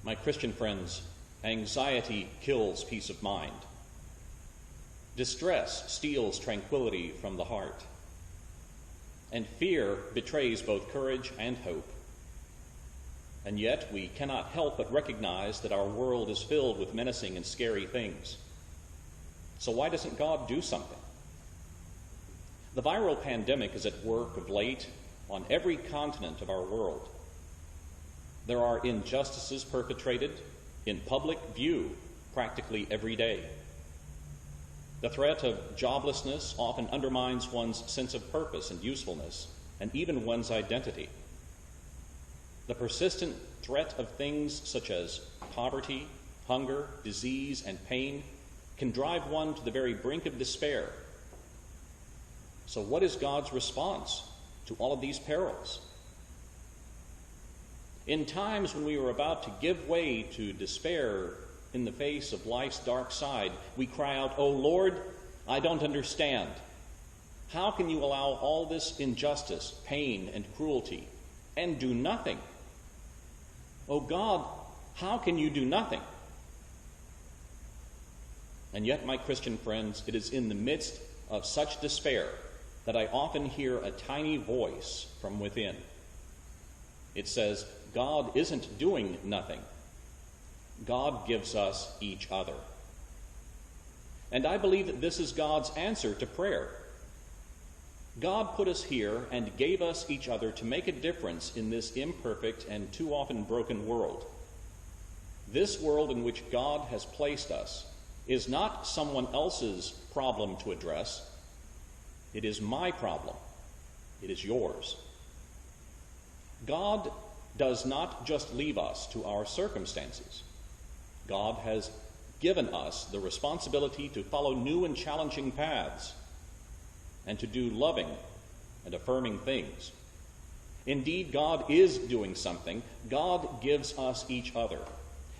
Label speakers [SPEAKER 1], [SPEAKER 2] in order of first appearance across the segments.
[SPEAKER 1] My Christian friends, anxiety kills peace of mind. Distress steals tranquility from the heart. And fear betrays both courage and hope. And yet we cannot help but recognize that our world is filled with menacing and scary things. So why doesn't God do something? The viral pandemic is at work of late on every continent of our world. There are injustices perpetrated in public view practically every day. The threat of joblessness often undermines one's sense of purpose and usefulness, and even one's identity. The persistent threat of things such as poverty, hunger, disease, and pain can drive one to the very brink of despair. So what is God's response to all of these perils? In times when we are about to give way to despair in the face of life's dark side, we cry out, "Oh Lord, I don't understand. How can you allow all this injustice, pain, and cruelty and do nothing? Oh God, how can you do nothing?" And yet, my Christian friends, it is in the midst of such despair that I often hear a tiny voice from within. It says, God isn't doing nothing. God gives us each other. And I believe that this is God's answer to prayer. God put us here and gave us each other to make a difference in this imperfect and too often broken world. This world in which God has placed us is not someone else's problem to address. It is my problem. It is yours. God does not just leave us to our circumstances. God has given us the responsibility to follow new and challenging paths and to do loving and affirming things. Indeed, God is doing something. God gives us each other.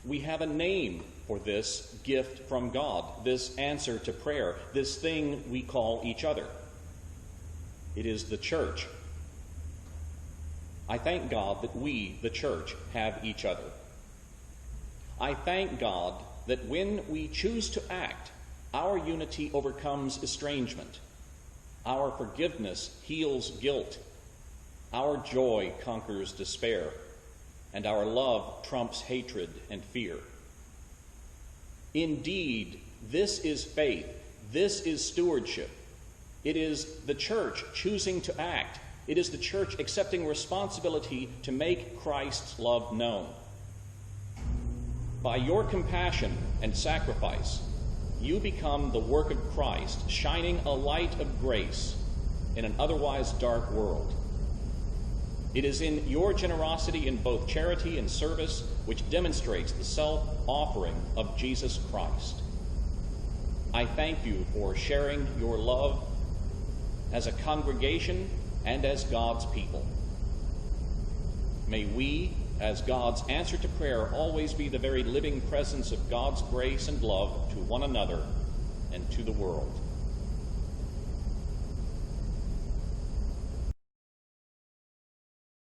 [SPEAKER 1] We have a name for this gift from God, this answer to prayer, this thing we call each other. It is the church. I thank God that we, the church, have each other. I thank God that when we choose to act, our unity overcomes estrangement. Our forgiveness heals guilt. Our joy conquers despair. And our love trumps hatred and fear. Indeed, this is faith. This is stewardship. It is the church choosing to act. It is the church accepting responsibility to make Christ's love known. By your compassion and sacrifice, you become the work of Christ, shining a light of grace in an otherwise dark world. It is in your generosity in both charity and service which demonstrates the self-offering of Jesus Christ. I thank you for sharing your love as a congregation and as God's people. May we, as God's answer to prayer, always be the very living presence of God's grace and love to one another and to the world.